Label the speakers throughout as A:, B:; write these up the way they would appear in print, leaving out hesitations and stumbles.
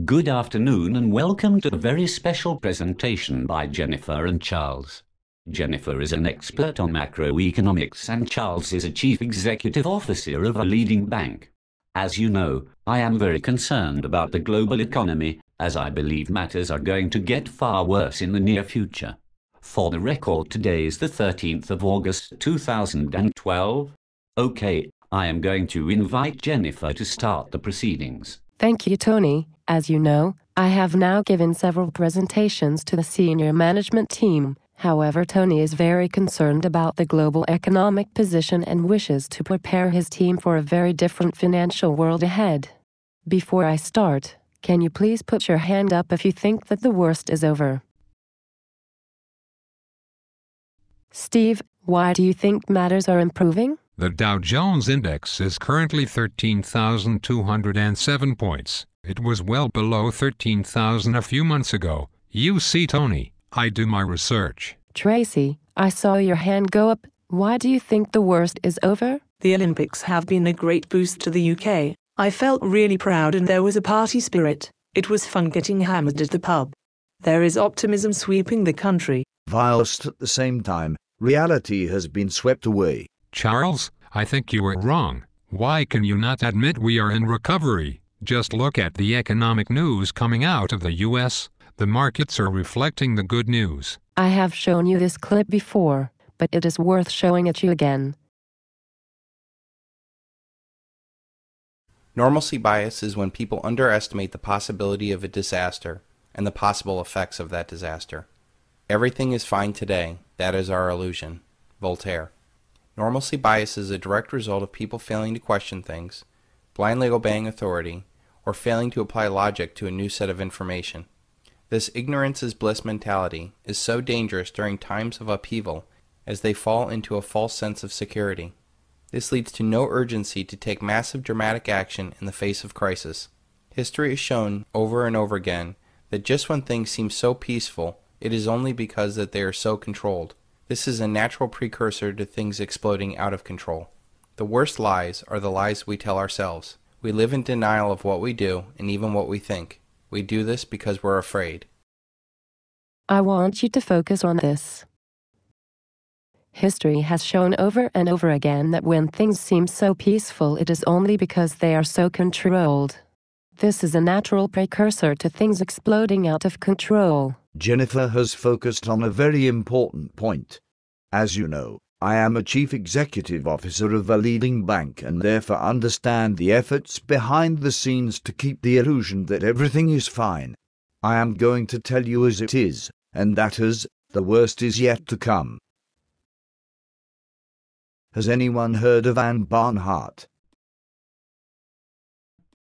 A: Good afternoon and welcome to a very special presentation by Jennifer and Charles. Jennifer is an expert on macroeconomics and Charles is a chief executive officer of a leading bank. As you know, I am very concerned about the global economy, as I believe matters are going to get far worse in the near future. For the record, today is the 13th of August 2012. Okay, I am going to invite Jennifer to start the proceedings.
B: Thank you, Tony. As you know, I have now given several presentations to the senior management team. However, Tony is very concerned about the global economic position and wishes to prepare his team for a very different financial world ahead. Before I start, can you please put your hand up if you think that the worst is over? Steve, why do you think matters are improving?
C: The Dow Jones Index is currently 13,207 points. It was well below 13,000 a few months ago. You see, Tony, I do my research.
B: Tracy, I saw your hand go up. Why do you think the worst is over?
D: The Olympics have been a great boost to the UK. I felt really proud and there was a party spirit. It was fun getting hammered at the pub. There is optimism sweeping the country.
E: Whilst at the same time, reality has been swept away.
C: Charles, I think you are wrong. Why can you not admit we are in recovery? Just look at the economic news coming out of the US. The markets are reflecting the good news.
B: I have shown you this clip before, but it is worth showing it you again.
F: Normalcy bias is when people underestimate the possibility of a disaster and the possible effects of that disaster. Everything is fine today. That is our illusion. Voltaire. Normalcy bias is a direct result of people failing to question things, blindly obeying authority, or failing to apply logic to a new set of information. This ignorance is bliss mentality is so dangerous during times of upheaval as they fall into a false sense of security. This leads to no urgency to take massive dramatic action in the face of crisis. History has shown over and over again that just when things seem so peaceful, it is only because that they are so controlled. This is a natural precursor to things exploding out of control. The worst lies are the lies we tell ourselves. We live in denial of what we do and even what we think. We do this because we're afraid.
B: I want you to focus on this. History has shown over and over again that when things seem so peaceful, it is only because they are so controlled. This is a natural precursor to things exploding out of control.
E: Jennifer has focused on a very important point. As you know, I am a chief executive officer of a leading bank and therefore understand the efforts behind the scenes to keep the illusion that everything is fine. I am going to tell you as it is, and that is, the worst is yet to come. Has anyone heard of Anne Barnhart?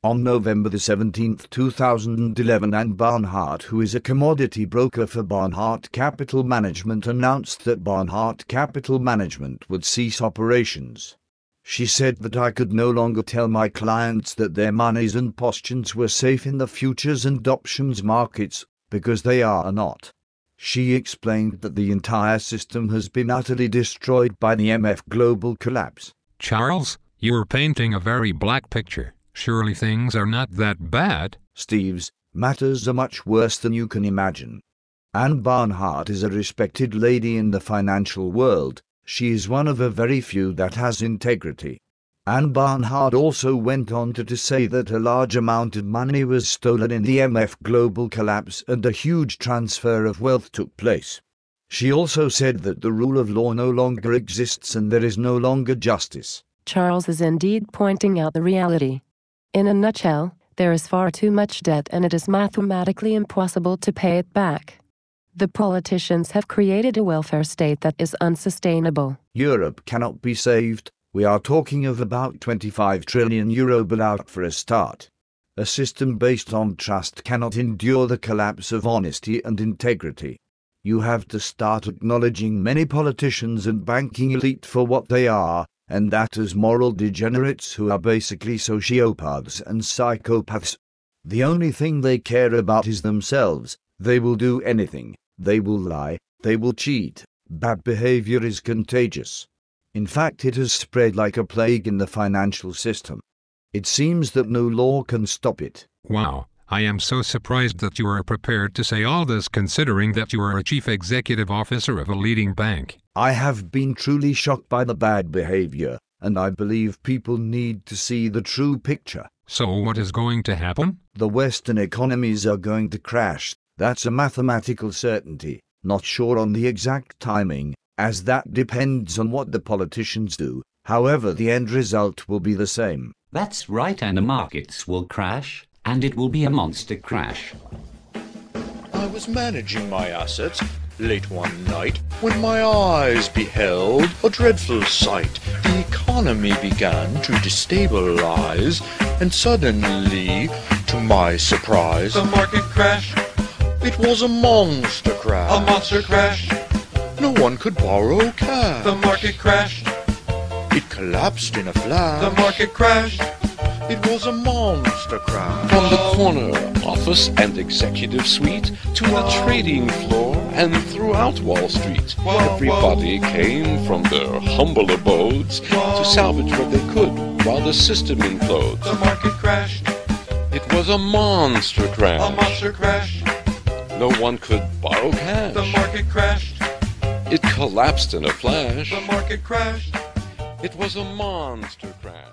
E: On November 17, 2011, Anne Barnhart, who is a commodity broker for Barnhart Capital Management, announced that Barnhart Capital Management would cease operations. She said that I could no longer tell my clients that their monies and positions were safe in the futures and options markets, because they are not. She explained that the entire system has been utterly destroyed by the MF global collapse.
C: Charles, you are painting a very black picture. Surely things are not that bad.
E: Steve's, matters are much worse than you can imagine. Anne Barnhart is a respected lady in the financial world. She is one of a very few that has integrity. Anne Barnhart also went on to say that a large amount of money was stolen in the MF global collapse and a huge transfer of wealth took place. She also said that the rule of law no longer exists and there is no longer justice.
B: Charles is indeed pointing out the reality. In a nutshell, there is far too much debt and it is mathematically impossible to pay it back. The politicians have created a welfare state that is unsustainable.
E: Europe cannot be saved. We are talking of about €25 trillion bailout for a start. A system based on trust cannot endure the collapse of honesty and integrity. You have to start acknowledging many politicians and banking elite for what they are, and that as moral degenerates who are basically sociopaths and psychopaths. The only thing they care about is themselves. They will do anything. They will lie. They will cheat. Bad behavior is contagious. In fact, it has spread like a plague in the financial system. It seems that no law can stop it.
C: Wow, I am so surprised that you are prepared to say all this considering that you are a chief executive officer of a leading bank.
E: I have been truly shocked by the bad behavior, and I believe people need to see the true picture.
C: So what is going to happen?
E: The Western economies are going to crash. That's a mathematical certainty. Not sure on the exact timing, as that depends on what the politicians do. However, the end result will be the same.
A: That's right, and the markets will crash, and it will be a monster crash.
G: I was managing my assets late one night when my eyes beheld a dreadful sight. The economy began to destabilize, and suddenly, to my surprise,
H: the market crashed.
G: It was a monster crash.
H: A monster crash.
G: No one could borrow cash.
H: The market crashed.
G: It collapsed in a flash.
H: The market crashed.
G: It was a monster crash.
I: From the corner office and executive suite to the trading floor and throughout Wall Street, everybody came from their humble abodes to salvage what they could while the system implodes.
H: The market crashed.
I: It was a monster crash.
H: A monster crash.
I: No one could borrow cash.
H: The market crashed.
I: It collapsed in a flash.
H: The market crashed.
I: It was a monster crash.